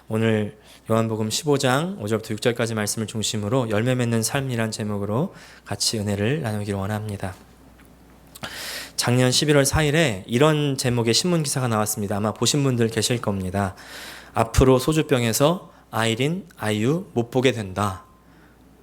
오늘 요한복음 15장 5절부터 6절까지 말씀을 중심으로 열매 맺는 삶이란 제목으로 같이 은혜를 나누기를 원합니다. 작년 11월 4일에 이런 제목의 신문 기사가 나왔습니다. 아마 보신 분들 계실 겁니다. 앞으로 소주병에서 아이린, 아이유 못 보게 된다.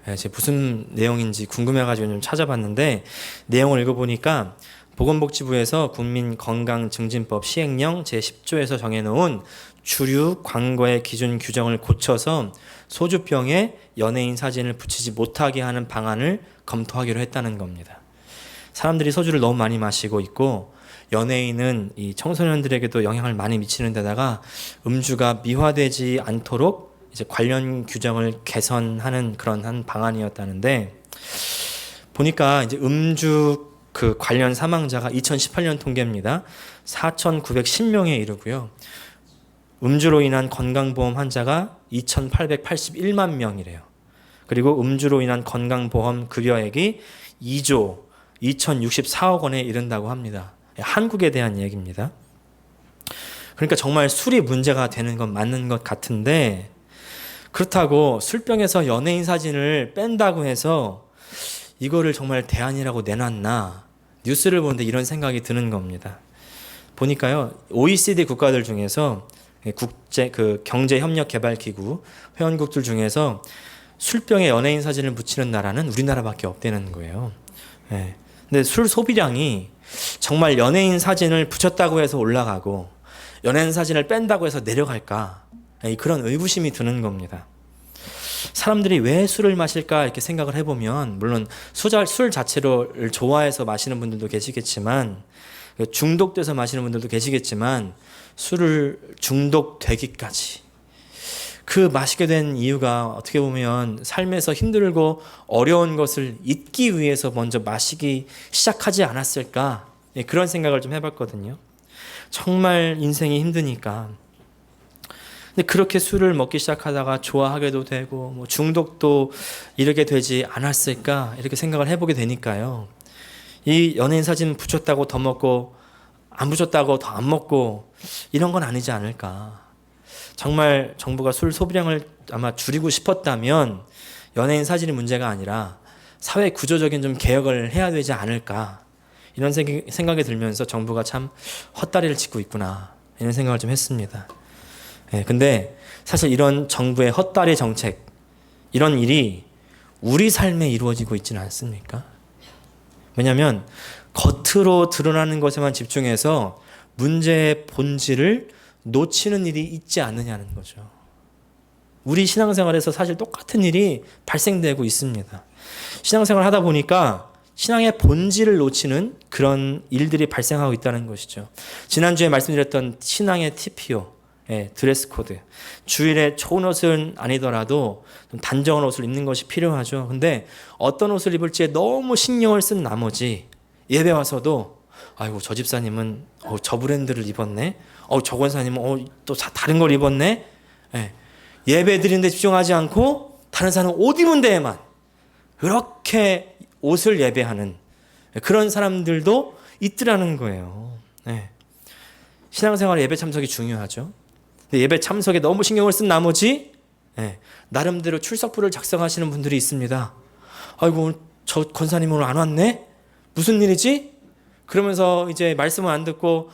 제가 무슨 내용인지 궁금해가지고 좀 찾아봤는데 내용을 읽어보니까 보건복지부에서 국민건강증진법 시행령 제10조에서 정해놓은 주류 광고의 기준 규정을 고쳐서 소주병에 연예인 사진을 붙이지 못하게 하는 방안을 검토하기로 했다는 겁니다. 사람들이 소주를 너무 많이 마시고 있고 연예인은 이 청소년들에게도 영향을 많이 미치는 데다가 음주가 미화되지 않도록 이제 관련 규정을 개선하는 그런 한 방안이었다는데 보니까 이제 음주 그 관련 사망자가 2018년 통계입니다. 4,910명에 이르고요. 음주로 인한 건강보험 환자가 2,881만 명이래요. 그리고 음주로 인한 건강보험 급여액이 2조 2,064억 원에 이른다고 합니다. 한국에 대한 얘기입니다. 그러니까 정말 술이 문제가 되는 건 맞는 것 같은데 그렇다고 술병에서 연예인 사진을 뺀다고 해서 이거를 정말 대안이라고 내놨나? 뉴스를 보는데 이런 생각이 드는 겁니다. 보니까요, OECD 국가들 중에서 국제 경제협력개발기구 회원국들 중에서 술병에 연예인 사진을 붙이는 나라는 우리나라밖에 없다는 거예요. 근데 술 소비량이 정말 연예인 사진을 붙였다고 해서 올라가고 연예인 사진을 뺀다고 해서 내려갈까? 그런 의구심이 드는 겁니다. 사람들이 왜 술을 마실까 이렇게 생각을 해보면 물론 술 자체를 좋아해서 마시는 분들도 계시겠지만 중독돼서 마시는 분들도 계시겠지만 술을 중독되기까지 그 마시게 된 이유가 어떻게 보면 삶에서 힘들고 어려운 것을 잊기 위해서 먼저 마시기 시작하지 않았을까 그런 생각을 좀 해봤거든요. 정말 인생이 힘드니까. 근데 그렇게 술을 먹기 시작하다가 좋아하게도 되고 뭐 중독도 이르게 되지 않았을까 이렇게 생각을 해보게 되니까요. 이 연예인 사진 붙였다고 더 먹고 안 붙였다고 더 안 먹고 이런 건 아니지 않을까. 정말 정부가 술 소비량을 아마 줄이고 싶었다면 연예인 사진이 문제가 아니라 사회 구조적인 좀 개혁을 해야 되지 않을까. 이런 생각이 들면서 정부가 참 헛다리를 짚고 있구나. 이런 생각을 좀 했습니다. 근데 사실 이런 정부의 헛다리 정책, 이런 일이 우리 삶에 이루어지고 있지는 않습니까? 왜냐하면 겉으로 드러나는 것에만 집중해서 문제의 본질을 놓치는 일이 있지 않느냐는 거죠. 우리 신앙생활에서 사실 똑같은 일이 발생되고 있습니다. 신앙생활을 하다 보니까 신앙의 본질을 놓치는 그런 일들이 발생하고 있다는 것이죠. 지난주에 말씀드렸던 신앙의 TPO, 드레스 코드. 주일에 좋은 옷은 아니더라도 좀 단정한 옷을 입는 것이 필요하죠. 근데 어떤 옷을 입을지에 너무 신경을 쓴 나머지 예배 와서도 아이고 저 집사님은 저 브랜드를 입었네. 저 권사님은 또 다른 걸 입었네. 예배 드리는데 집중하지 않고 다른 사람은 옷 입은 데에만 그렇게 옷을 예배하는 그런 사람들도 있더라는 거예요. 신앙생활 예배 참석이 중요하죠. 근데 예배 참석에 너무 신경을 쓴 나머지 나름대로 출석부를 작성하시는 분들이 있습니다. 아이고 저 권사님 오늘 안 왔네? 무슨 일이지? 그러면서 이제 말씀을 안 듣고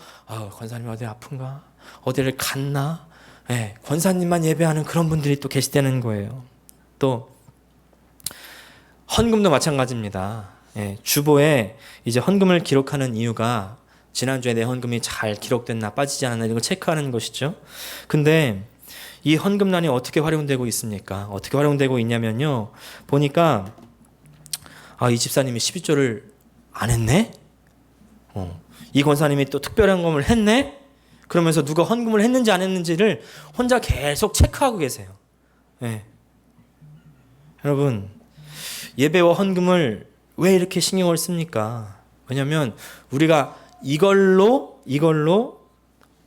권사님 어디 아픈가? 어디를 갔나? 권사님만 예배하는 그런 분들이 또 계시다는 거예요. 또 헌금도 마찬가지입니다. 주보에 이제 헌금을 기록하는 이유가 지난주에 내 헌금이 잘 기록됐나 빠지지 않았나 이걸 체크하는 것이죠. 근데 이 헌금란이 어떻게 활용되고 있습니까? 어떻게 활용되고 있냐면요. 보니까 이 집사님이 12조를 안 했네? 이 권사님이 또 특별한 헌금을 했네? 그러면서 누가 헌금을 했는지 안 했는지를 혼자 계속 체크하고 계세요. 여러분 예배와 헌금을 왜 이렇게 신경을 씁니까? 왜냐하면 우리가 이걸로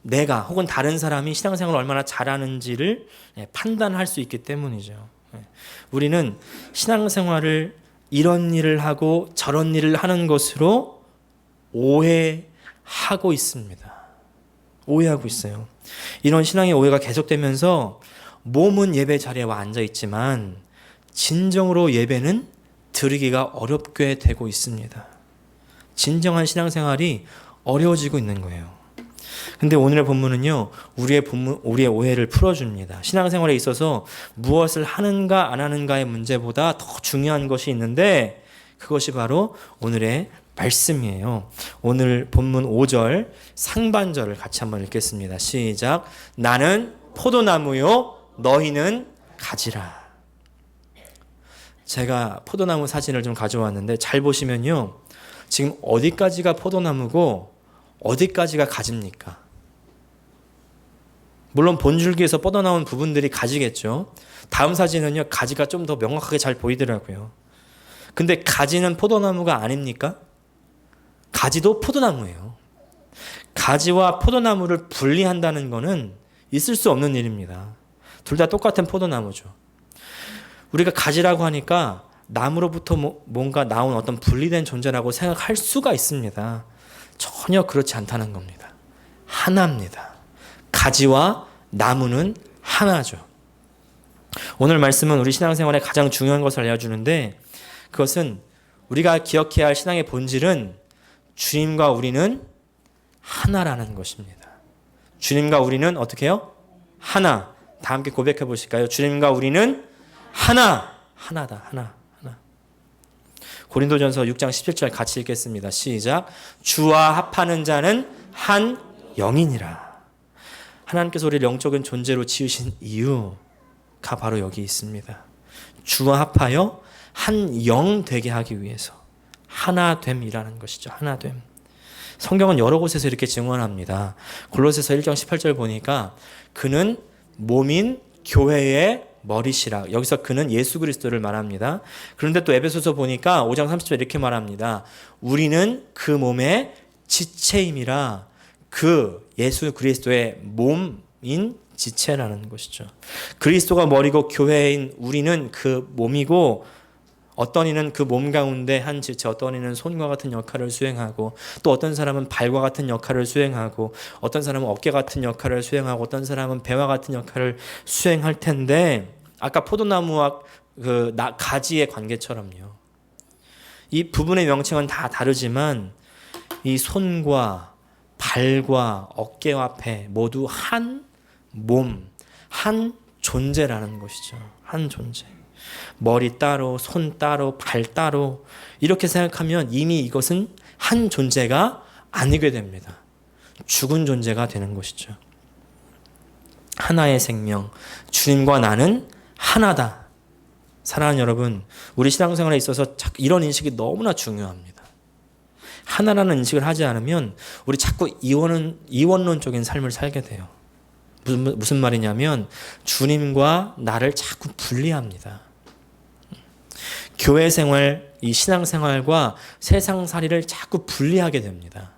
내가 혹은 다른 사람이 신앙생활을 얼마나 잘하는지를 판단할 수 있기 때문이죠. 우리는 신앙생활을 이런 일을 하고 저런 일을 하는 것으로 오해하고 있습니다. 오해하고 있어요. 이런 신앙의 오해가 계속되면서 몸은 예배 자리에 와 앉아 있지만 진정으로 예배는 드리기가 어렵게 되고 있습니다. 진정한 신앙생활이 어려워지고 있는 거예요. 근데 오늘의 본문은요, 우리의 오해를 풀어줍니다. 신앙생활에 있어서 무엇을 하는가 안 하는가의 문제보다 더 중요한 것이 있는데 그것이 바로 오늘의 말씀이에요. 오늘 본문 5절 상반절을 같이 한번 읽겠습니다. 시작. 나는 포도나무요 너희는 가지라. 제가 포도나무 사진을 좀 가져왔는데 잘 보시면요, 지금 어디까지가 포도나무고 어디까지가 가지입니까? 물론 본줄기에서 뻗어나온 부분들이 가지겠죠. 다음 사진은요, 가지가 좀 더 명확하게 잘 보이더라고요. 근데 가지는 포도나무가 아닙니까? 가지도 포도나무예요. 가지와 포도나무를 분리한다는 것은 있을 수 없는 일입니다. 둘 다 똑같은 포도나무죠. 우리가 가지라고 하니까 나무로부터 뭔가 나온 어떤 분리된 존재라고 생각할 수가 있습니다. 전혀 그렇지 않다는 겁니다. 하나입니다. 가지와 나무는 하나죠. 오늘 말씀은 우리 신앙생활에 가장 중요한 것을 알려주는데 그것은 우리가 기억해야 할 신앙의 본질은 주님과 우리는 하나라는 것입니다. 주님과 우리는 어떻게 해요? 하나. 다 함께 고백해 보실까요? 주님과 우리는 하나다. 하나. 고린도전서 6장 17절 같이 읽겠습니다. 시작. 주와 합하는 자는 한 영이니라. 하나님께서 우리를 영적인 존재로 지으신 이유가 바로 여기 있습니다. 주와 합하여 한 영 되게 하기 위해서 하나됨이라는 것이죠. 하나됨. 성경은 여러 곳에서 이렇게 증언합니다. 골로새서 1장 18절 보니까 그는 몸인 교회의 머리시라. 여기서 그는 예수 그리스도를 말합니다. 그런데 또 에베소서 보니까 5장 30절 이렇게 말합니다. 우리는 그 몸의 지체임이라. 그 예수 그리스도의 몸인 지체라는 것이죠. 그리스도가 머리고 교회인 우리는 그 몸이고 어떤 이는 그 몸 가운데 한 지체, 어떤 이는 손과 같은 역할을 수행하고 또 어떤 사람은 발과 같은 역할을 수행하고 어떤 사람은 어깨 같은 역할을 수행하고 어떤 사람은 배와 같은 역할을 수행할 텐데 아까 포도나무와 그 가지의 관계처럼요. 이 부분의 명칭은 다 다르지만 이 손과 발과 어깨와 배 모두 한 몸, 한 존재라는 것이죠. 한 존재. 머리 따로, 손 따로, 발 따로 이렇게 생각하면 이미 이것은 한 존재가 아니게 됩니다. 죽은 존재가 되는 것이죠. 하나의 생명, 주님과 나는 하나다. 사랑하는 여러분, 우리 신앙생활에 있어서 이런 인식이 너무나 중요합니다. 하나라는 인식을 하지 않으면 우리 자꾸 이원론적인 삶을 살게 돼요. 무슨 말이냐면 주님과 나를 자꾸 분리합니다. 교회 생활, 이 신앙 생활과 세상살이를 자꾸 분리하게 됩니다.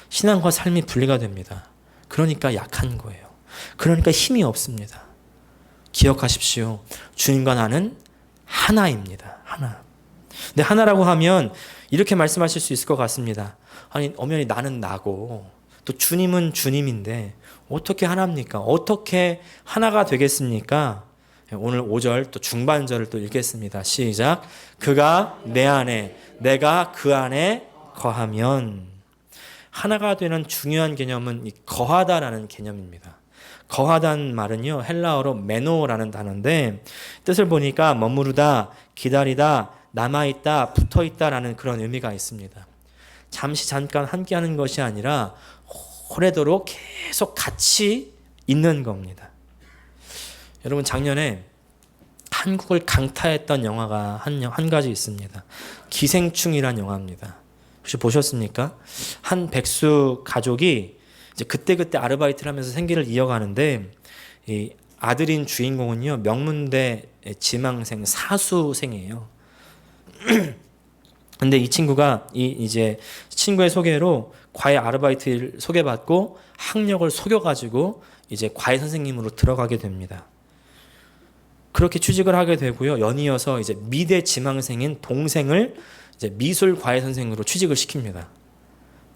신앙과 삶이 분리가 됩니다. 그러니까 약한 거예요. 그러니까 힘이 없습니다. 기억하십시오. 주님과 나는 하나입니다. 하나. 근데 하나라고 하면 이렇게 말씀하실 수 있을 것 같습니다. 아니, 엄연히 나는 나고 또 주님은 주님인데 어떻게 하나입니까? 어떻게 하나가 되겠습니까? 오늘 5절 또 중반절을 또 읽겠습니다. 시작. 그가 내 안에 내가 그 안에 거하면. 하나가 되는 중요한 개념은 이 거하다라는 개념입니다. 거하다는 말은요, 헬라어로 메노라는 단어인데 뜻을 보니까 머무르다, 기다리다, 남아있다, 붙어있다라는 그런 의미가 있습니다. 잠깐 함께하는 것이 아니라 오래도록 계속 같이 있는 겁니다. 여러분, 작년에 한국을 강타했던 영화가 한 가지 있습니다. 기생충이란 영화입니다. 혹시 보셨습니까? 한 백수 가족이 이제 그때 아르바이트를 하면서 생계를 이어가는데 이 아들인 주인공은요, 명문대 지망생 사수생이에요. 근데 이 친구가 이제 친구의 소개로 과외 아르바이트를 소개받고 학력을 속여가지고 이제 과외 선생님으로 들어가게 됩니다. 그렇게 취직을 하게 되고요. 연이어서 이제 미대 지망생인 동생을 이제 미술 과외 선생으로 취직을 시킵니다.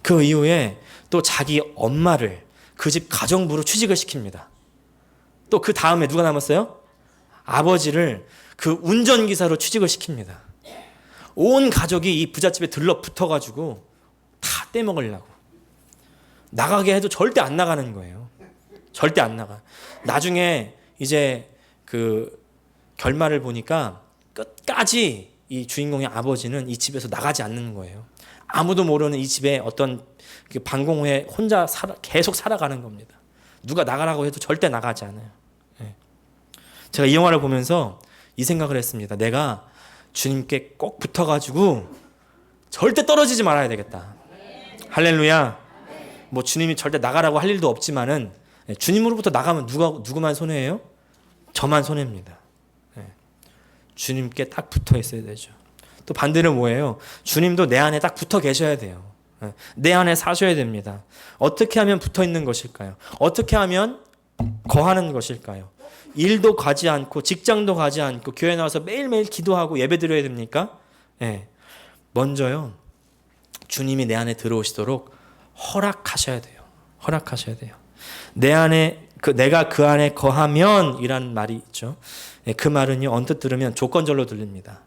그 이후에 또 자기 엄마를 그 집 가정부로 취직을 시킵니다. 또 그 다음에 누가 남았어요? 아버지를 그 운전기사로 취직을 시킵니다. 온 가족이 이 부잣집에 들러붙어가지고 다 떼먹으려고. 나가게 해도 절대 안 나가는 거예요. 절대 안 나가. 나중에 이제 그 결말을 보니까 끝까지 이 주인공의 아버지는 이 집에서 나가지 않는 거예요. 아무도 모르는 이 집에 어떤 그 방공호에 혼자 계속 살아가는 겁니다. 누가 나가라고 해도 절대 나가지 않아요. 제가 이 영화를 보면서 이 생각을 했습니다. 내가 주님께 꼭 붙어가지고 절대 떨어지지 말아야 되겠다. 할렐루야. 뭐 주님이 절대 나가라고 할 일도 없지만은 주님으로부터 나가면 누구만 손해예요? 저만 손해입니다. 주님께 딱 붙어 있어야 되죠. 또 반대로 뭐예요? 주님도 내 안에 딱 붙어 계셔야 돼요. 내 안에 사셔야 됩니다. 어떻게 하면 붙어 있는 것일까요? 어떻게 하면 거하는 것일까요? 일도 가지 않고 직장도 가지 않고 교회 나와서 매일매일 기도하고 예배 드려야 됩니까? 먼저요. 주님이 내 안에 들어오시도록 허락하셔야 돼요. 허락하셔야 돼요. 내 안에 내가 그 안에 거하면 이란 말이 있죠. 그 말은요. 언뜻 들으면 조건절로 들립니다.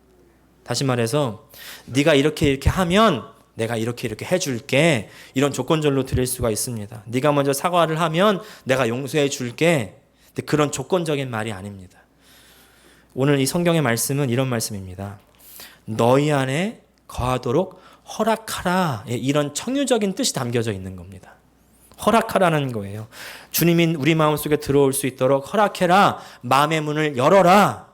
다시 말해서 네가 이렇게 하면 내가 이렇게 해줄게. 이런 조건절로 들릴 수가 있습니다. 네가 먼저 사과를 하면 내가 용서해 줄게. 근데 그런 조건적인 말이 아닙니다. 오늘 이 성경의 말씀은 이런 말씀입니다. 너희 안에 거하도록 허락하라. 이런 청유적인 뜻이 담겨져 있는 겁니다. 허락하라는 거예요. 주님이 우리 마음속에 들어올 수 있도록 허락해라. 마음의 문을 열어라.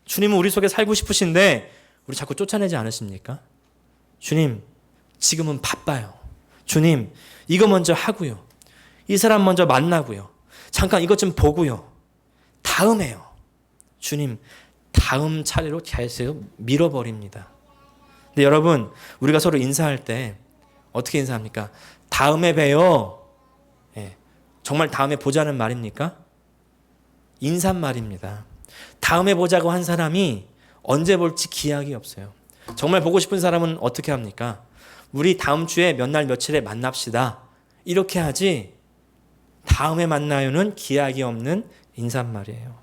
주님은 우리 속에 살고 싶으신데 우리 자꾸 쫓아내지 않으십니까? 주님, 지금은 바빠요. 주님, 이거 먼저 하고요. 이 사람 먼저 만나고요. 잠깐 이것 좀 보고요. 다음에요. 주님, 다음 차례로 계속 밀어버립니다. 근데 여러분, 우리가 서로 인사할 때 어떻게 인사합니까? 다음에 봬요. 정말 다음에 보자는 말입니까? 인사말입니다. 다음에 보자고 한 사람이 언제 볼지 기약이 없어요. 정말 보고 싶은 사람은 어떻게 합니까? 우리 다음 주에 몇 날 며칠에 만납시다. 이렇게 하지 다음에 만나요는 기약이 없는 인사말이에요.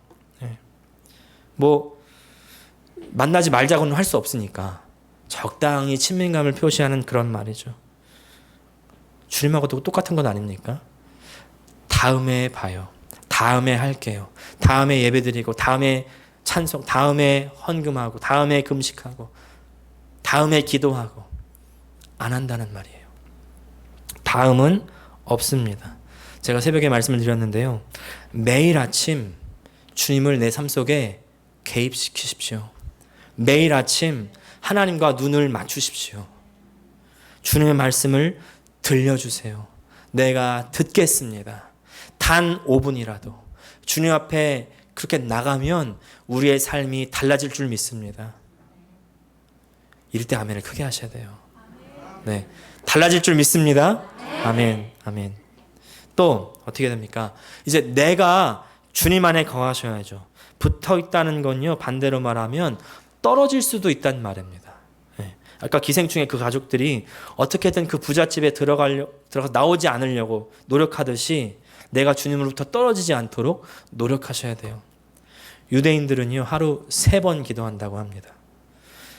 뭐 만나지 말자고는 할 수 없으니까 적당히 친밀감을 표시하는 그런 말이죠. 주님하고도 똑같은 건 아닙니까? 다음에 봐요. 다음에 할게요. 다음에 예배드리고 다음에 찬송, 다음에 헌금하고 다음에 금식하고 다음에 기도하고 안 한다는 말이에요. 다음은 없습니다. 제가 새벽에 말씀을 드렸는데요. 매일 아침 주님을 내 삶 속에 개입시키십시오. 매일 아침 하나님과 눈을 맞추십시오. 주님의 말씀을 들려주세요. 내가 듣겠습니다. 단 5분이라도 주님 앞에 그렇게 나가면 우리의 삶이 달라질 줄 믿습니다. 이럴 때 아멘을 크게 하셔야 돼요. 네, 달라질 줄 믿습니다. 아멘, 아멘. 또 어떻게 됩니까? 이제 내가 주님 안에 거하셔야죠. 붙어 있다는 건요, 반대로 말하면 떨어질 수도 있다는 말입니다. 아까 기생충의 그 가족들이 어떻게든 그 부잣집에 들어가 나오지 않으려고 노력하듯이 내가 주님으로부터 떨어지지 않도록 노력하셔야 돼요. 유대인들은요, 하루 3번 기도한다고 합니다.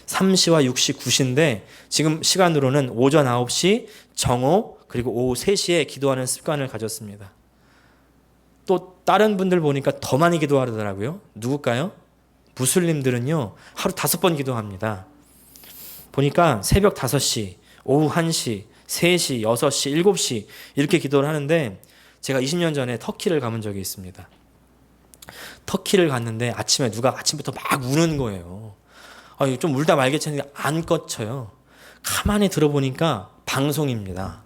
3시와 6시, 9시인데 지금 시간으로는 오전 9시, 정오, 그리고 오후 3시에 기도하는 습관을 가졌습니다. 또 다른 분들 보니까 더 많이 기도하더라고요. 누굴까요? 무슬림들은요, 하루 5번 기도합니다. 보니까 새벽 5시, 오후 1시, 3시, 6시, 7시 이렇게 기도를 하는데 제가 20년 전에 터키를 가본 적이 있습니다. 터키를 갔는데 아침에 누가 아침부터 막 우는 거예요. 좀 울다 말겠지는데 안 꺼쳐요. 가만히 들어보니까 방송입니다.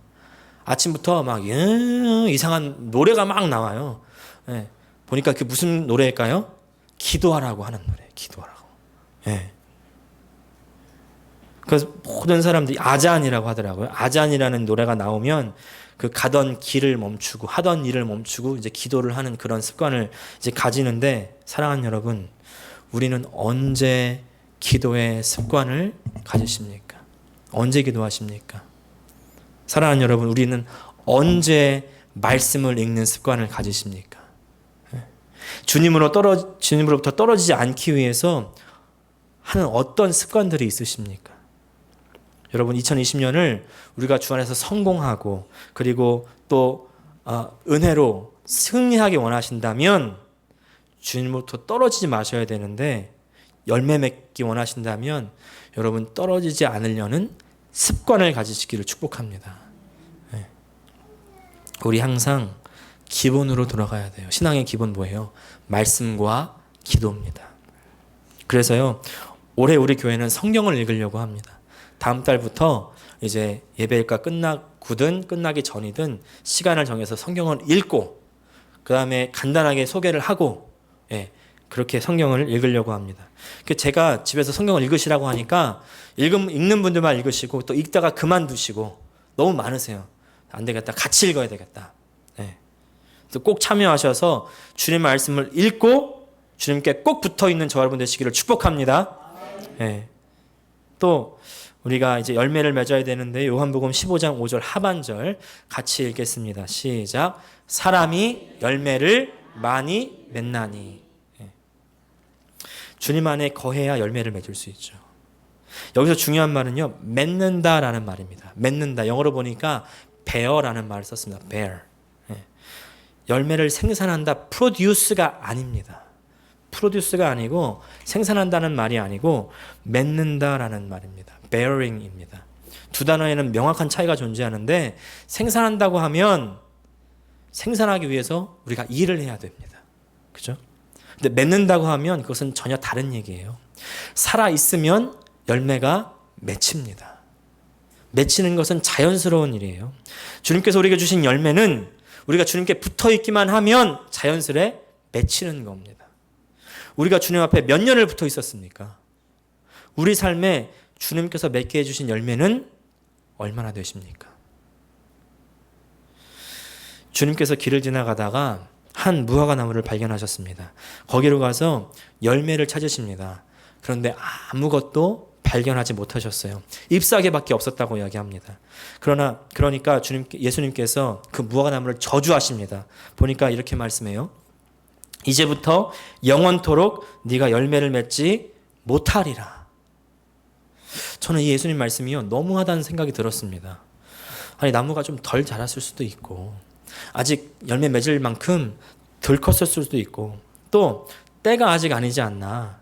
아침부터 막 이상한 노래가 막 나와요. 보니까 그게 무슨 노래일까요? 기도하라고 하는 노래. 기도하라고. 그래서 모든 사람들이 아잔이라고 하더라고요. 아잔이라는 노래가 나오면 그 가던 길을 멈추고 하던 일을 멈추고 이제 기도를 하는 그런 습관을 이제 가지는데, 사랑하는 여러분, 우리는 언제 기도의 습관을 가지십니까? 언제 기도하십니까? 사랑하는 여러분, 우리는 언제 말씀을 읽는 습관을 가지십니까? 주님으로부터 떨어지지 않기 위해서 하는 어떤 습관들이 있으십니까? 여러분, 2020년을 우리가 주 안에서 성공하고 그리고 또 은혜로 승리하기 원하신다면 주님으로부터 떨어지지 마셔야 되는데, 열매 맺기 원하신다면 여러분, 떨어지지 않으려는 습관을 가지시기를 축복합니다. 우리 항상 기본으로 돌아가야 돼요. 신앙의 기본 뭐예요? 말씀과 기도입니다. 그래서요, 올해 우리 교회는 성경을 읽으려고 합니다. 다음 달부터 이제 예배일까 끝나고든 끝나기 전이든 시간을 정해서 성경을 읽고 그 다음에 간단하게 소개를 하고, 그렇게 성경을 읽으려고 합니다. 제가 집에서 성경을 읽으시라고 하니까 읽는 분들만 읽으시고 또 읽다가 그만두시고 너무 많으세요. 안 되겠다. 같이 읽어야 되겠다. 꼭 참여하셔서 주님 말씀을 읽고 주님께 꼭 붙어있는 저와 여러분 되시기를 축복합니다. 또 우리가 이제 열매를 맺어야 되는데 요한복음 15장 5절 하반절 같이 읽겠습니다. 시작. 사람이 열매를 많이 맺나니. 주님 안에 거해야 열매를 맺을 수 있죠. 여기서 중요한 말은요, 맺는다라는 말입니다. 맺는다. 영어로 보니까 bear라는 말을 썼습니다. bear. 열매를 생산한다. produce가 아닙니다. produce가 아니고 생산한다는 말이 아니고 맺는다라는 말입니다. bearing입니다. 두 단어에는 명확한 차이가 존재하는데, 생산한다고 하면 생산하기 위해서 우리가 일을 해야 됩니다. 그죠? 근데 맺는다고 하면 그것은 전혀 다른 얘기예요. 살아 있으면 열매가 맺힙니다. 맺히는 것은 자연스러운 일이에요. 주님께서 우리에게 주신 열매는 우리가 주님께 붙어 있기만 하면 자연스레 맺히는 겁니다. 우리가 주님 앞에 몇 년을 붙어 있었습니까? 우리 삶에 주님께서 맺게 해주신 열매는 얼마나 되십니까? 주님께서 길을 지나가다가 한 무화과 나무를 발견하셨습니다. 거기로 가서 열매를 찾으십니다. 그런데 아무것도 발견하지 못하셨어요. 잎사귀밖에 없었다고 이야기합니다. 그러니까 예수님께서 그 무화과 나무를 저주하십니다. 보니까 이렇게 말씀해요. 이제부터 영원토록 네가 열매를 맺지 못하리라. 저는 이 예수님 말씀이요, 너무하다는 생각이 들었습니다. 아니, 나무가 좀 덜 자랐을 수도 있고 아직 열매 맺을 만큼 덜 컸을 수도 있고 또 때가 아직 아니지 않나.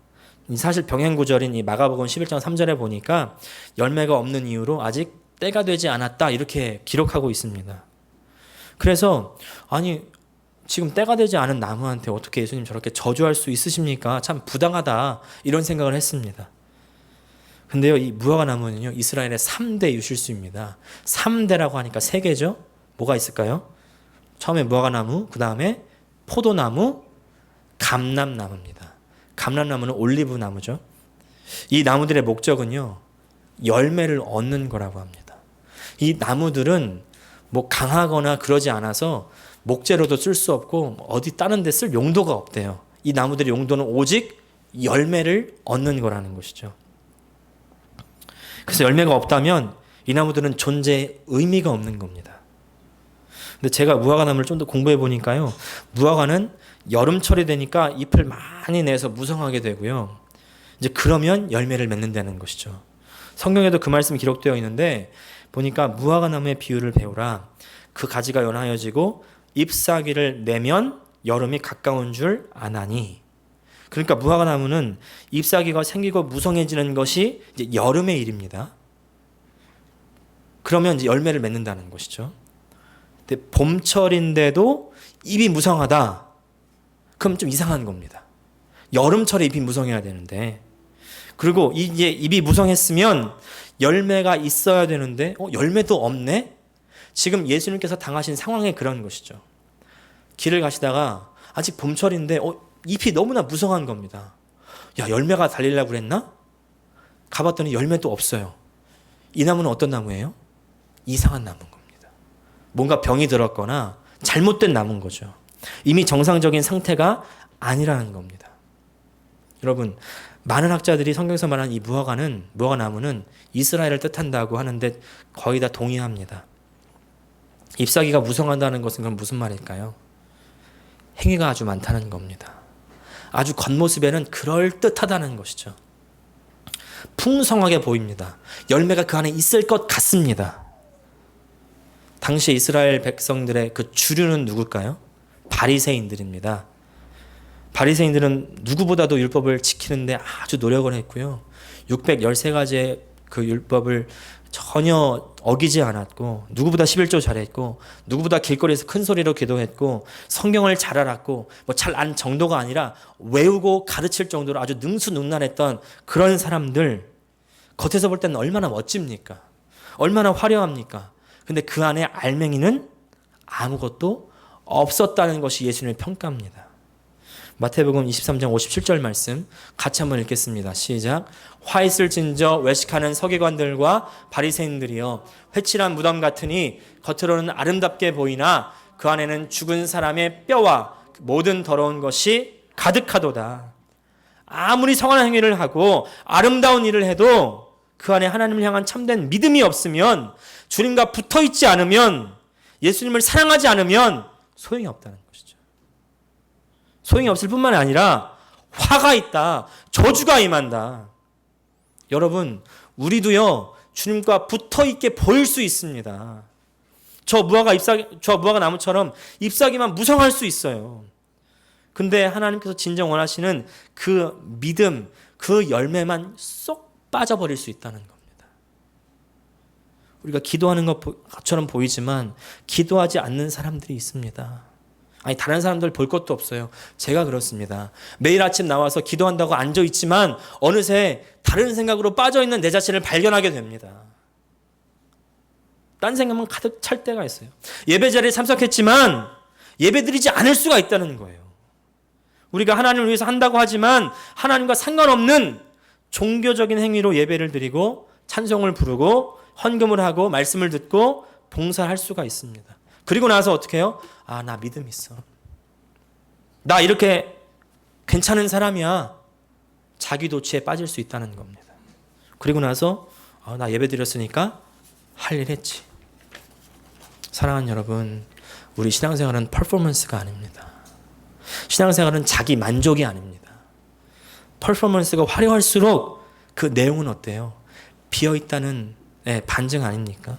사실 병행구절인 이 마가복음 11장 3절에 보니까 열매가 없는 이유로 아직 때가 되지 않았다 이렇게 기록하고 있습니다. 그래서 아니, 지금 때가 되지 않은 나무한테 어떻게 예수님 저렇게 저주할 수 있으십니까? 참 부당하다 이런 생각을 했습니다. 근데요, 이 무화과 나무는요, 이스라엘의 3대 유실수입니다. 3대라고 하니까 3개죠? 뭐가 있을까요? 처음에 무화과 나무, 그 다음에 포도나무, 감람나무입니다. 감람나무는 올리브 나무죠. 이 나무들의 목적은요, 열매를 얻는 거라고 합니다. 이 나무들은 뭐 강하거나 그러지 않아서 목재로도 쓸 수 없고 어디 다른 데 쓸 용도가 없대요. 이 나무들의 용도는 오직 열매를 얻는 거라는 것이죠. 그래서 열매가 없다면 이 나무들은 존재의 의미가 없는 겁니다. 근데 제가 무화과 나무를 좀 더 공부해 보니까요, 무화과는 여름철이 되니까 잎을 많이 내서 무성하게 되고요. 이제 그러면 열매를 맺는다는 것이죠. 성경에도 그 말씀이 기록되어 있는데 보니까 무화과 나무의 비유를 배우라. 그 가지가 연하여지고 잎사귀를 내면 여름이 가까운 줄 아나니. 그러니까 무화과 나무는 잎사귀가 생기고 무성해지는 것이 이제 여름의 일입니다. 그러면 이제 열매를 맺는다는 것이죠. 근데 봄철인데도 잎이 무성하다. 그럼 좀 이상한 겁니다. 여름철에 잎이 무성해야 되는데, 그리고 이제 잎이 무성했으면 열매가 있어야 되는데 열매도 없네? 지금 예수님께서 당하신 상황이 그런 것이죠. 길을 가시다가 아직 봄철인데 잎이 너무나 무성한 겁니다. 야, 열매가 달리려고 그랬나? 가봤더니 열매도 없어요. 이 나무는 어떤 나무예요? 이상한 나무인 겁니다. 뭔가 병이 들었거나 잘못된 나무인 거죠. 이미 정상적인 상태가 아니라는 겁니다. 여러분, 많은 학자들이 성경에서 말하는 이 무화과 나무는 이스라엘을 뜻한다고 하는데 거의 다 동의합니다. 잎사귀가 무성하다는 것은 그럼 무슨 말일까요? 행위가 아주 많다는 겁니다. 아주 겉모습에는 그럴듯하다는 것이죠. 풍성하게 보입니다. 열매가 그 안에 있을 것 같습니다. 당시 이스라엘 백성들의 그 주류는 누굴까요? 바리새인들입니다. 바리새인들은 누구보다도 율법을 지키는데 아주 노력을 했고요. 613가지의 그 율법을 전혀 어기지 않았고, 누구보다 11조 잘했고, 누구보다 길거리에서 큰 소리로 기도했고, 성경을 잘 알았고, 뭐 잘 안 정도가 아니라 외우고 가르칠 정도로 아주 능수능란했던 그런 사람들, 겉에서 볼 때는 얼마나 멋집니까? 얼마나 화려합니까? 근데 그 안에 알맹이는 아무것도 없었다는 것이 예수님의 평가입니다. 마태복음 23장 57절 말씀 같이 한번 읽겠습니다. 시작. 화 있을진저 외식하는 서기관들과 바리새인들이여, 회칠한 무덤 같으니 겉으로는 아름답게 보이나 그 안에는 죽은 사람의 뼈와 모든 더러운 것이 가득하도다. 아무리 성한 행위를 하고 아름다운 일을 해도 그 안에 하나님을 향한 참된 믿음이 없으면, 주님과 붙어있지 않으면, 예수님을 사랑하지 않으면 소용이 없다는 것이죠. 소용이 없을 뿐만 아니라 화가 있다, 저주가 임한다. 여러분, 우리도요 주님과 붙어있게 보일 수 있습니다. 저 무화과 나무처럼 잎사귀만 무성할 수 있어요. 근데 하나님께서 진정 원하시는 그 믿음, 그 열매만 쏙 빠져버릴 수 있다는 겁니다. 우리가 기도하는 것처럼 보이지만 기도하지 않는 사람들이 있습니다. 아니, 다른 사람들 볼 것도 없어요. 제가 그렇습니다. 매일 아침 나와서 기도한다고 앉아있지만 어느새 다른 생각으로 빠져있는 내 자신을 발견하게 됩니다. 딴 생각만 가득 찰 때가 있어요. 예배 자리에 참석했지만 예배드리지 않을 수가 있다는 거예요. 우리가 하나님을 위해서 한다고 하지만 하나님과 상관없는 종교적인 행위로 예배를 드리고 찬송을 부르고 헌금을 하고 말씀을 듣고 봉사할 수가 있습니다. 그리고 나서 어떻게 해요? 아, 나 믿음 있어. 나 이렇게 괜찮은 사람이야. 자기 도취에 빠질 수 있다는 겁니다. 그리고 나서 나 예배 드렸으니까 할 일 했지. 사랑하는 여러분, 우리 신앙생활은 퍼포먼스가 아닙니다. 신앙생활은 자기 만족이 아닙니다. 퍼포먼스가 화려할수록 그 내용은 어때요? 비어있다는 반증 아닙니까?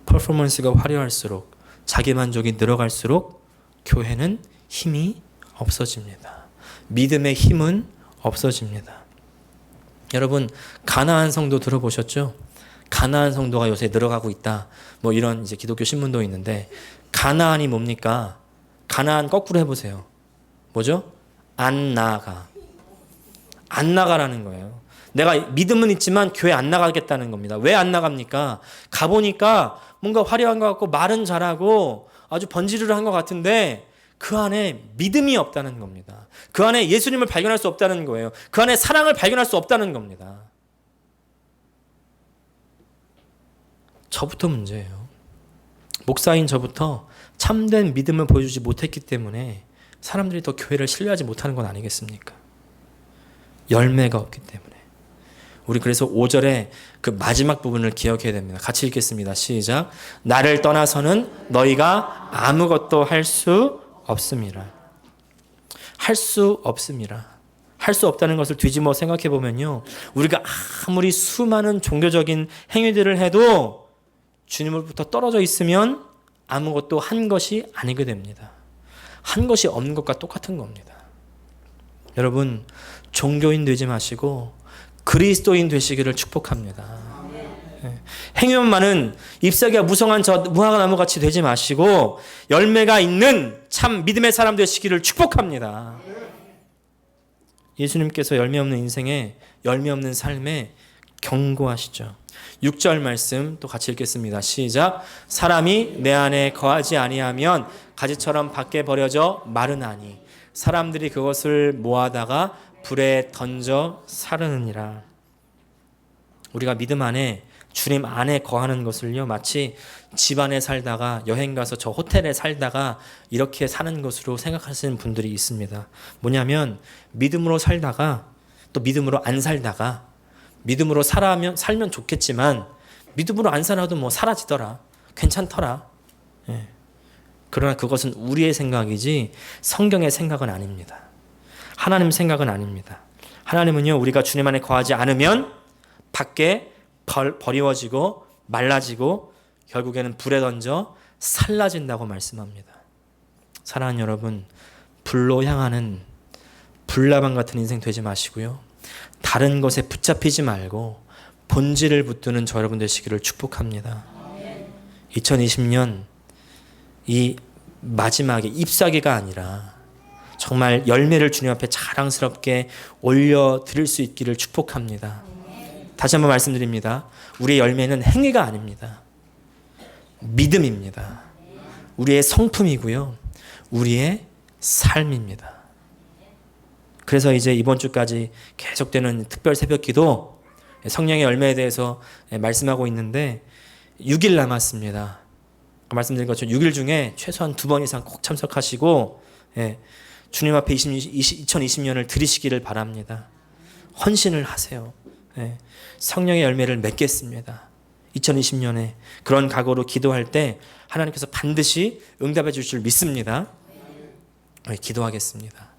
퍼포먼스가 화려할수록, 자기 만족이 늘어갈수록 교회는 힘이 없어집니다. 믿음의 힘은 없어집니다. 여러분, 가나안 성도 들어보셨죠? 가나안 성도가 요새 늘어가고 있다. 뭐 이런 이제 기독교 신문도 있는데, 가나안이 뭡니까? 가나안 거꾸로 해보세요. 뭐죠? 안 나가. 안 나가라는 거예요. 내가 믿음은 있지만 교회 안 나가겠다는 겁니다. 왜 안 나갑니까? 가보니까 뭔가 화려한 것 같고 말은 잘하고 아주 번지르르한 것 같은데 그 안에 믿음이 없다는 겁니다. 그 안에 예수님을 발견할 수 없다는 거예요. 그 안에 사랑을 발견할 수 없다는 겁니다. 저부터 문제예요. 목사인 저부터 참된 믿음을 보여주지 못했기 때문에 사람들이 더 교회를 신뢰하지 못하는 건 아니겠습니까? 열매가 없기 때문에. 우리 그래서 5절에 그 마지막 부분을 기억해야 됩니다. 같이 읽겠습니다. 시작. 나를 떠나서는 너희가 아무것도 할 수 없음이라. 할 수 없음이라. 할 수 없다는 것을 뒤집어 생각해 보면요, 우리가 아무리 수많은 종교적인 행위들을 해도 주님으로부터 떨어져 있으면 아무것도 한 것이 아니게 됩니다. 한 것이 없는 것과 똑같은 겁니다. 여러분, 종교인 되지 마시고 그리스도인 되시기를 축복합니다. 행위만 많은 잎사귀가 무성한 저 무화과나무 같이 되지 마시고 열매가 있는 참 믿음의 사람 되시기를 축복합니다. 예수님께서 열매 없는 인생에, 열매 없는 삶에 경고하시죠. 6절 말씀 또 같이 읽겠습니다. 시작. 사람이 내 안에 거하지 아니하면 가지처럼 밖에 버려져 마르나니 사람들이 그것을 모아다가 불에 던져 사르느니라. 우리가 믿음 안에, 주님 안에 거하는 것을요, 마치 집 안에 살다가 여행 가서 저 호텔에 살다가 이렇게 사는 것으로 생각하시는 분들이 있습니다. 뭐냐면 믿음으로 살다가 또 믿음으로 안 살다가, 믿음으로 살면 좋겠지만 믿음으로 안 살아도 뭐 사라지더라. 괜찮더라. 예. 그러나 그것은 우리의 생각이지 성경의 생각은 아닙니다. 하나님 생각은 아닙니다. 하나님은요, 우리가 주님 안에 거하지 않으면 밖에 버리워지고 말라지고 결국에는 불에 던져 살라진다고 말씀합니다. 사랑하는 여러분, 불로 향하는 불나방 같은 인생 되지 마시고요. 다른 것에 붙잡히지 말고 본질을 붙드는 저 여러분 되시기를 축복합니다. 2020년 이 마지막에 잎사귀가 아니라 정말 열매를 주님 앞에 자랑스럽게 올려드릴 수 있기를 축복합니다. 다시 한번 말씀드립니다. 우리의 열매는 행위가 아닙니다. 믿음입니다. 우리의 성품이고요. 우리의 삶입니다. 그래서 이제 이번 주까지 계속되는 특별 새벽 기도 성령의 열매에 대해서 말씀하고 있는데 6일 남았습니다. 말씀드린 것처럼 6일 중에 최소한 2번 이상 꼭 참석하시고 주님 앞에 2020년을 드리시기를 바랍니다. 헌신을 하세요. 성령의 열매를 맺겠습니다. 2020년에 그런 각오로 기도할 때 하나님께서 반드시 응답해 주실 줄 믿습니다. 기도하겠습니다.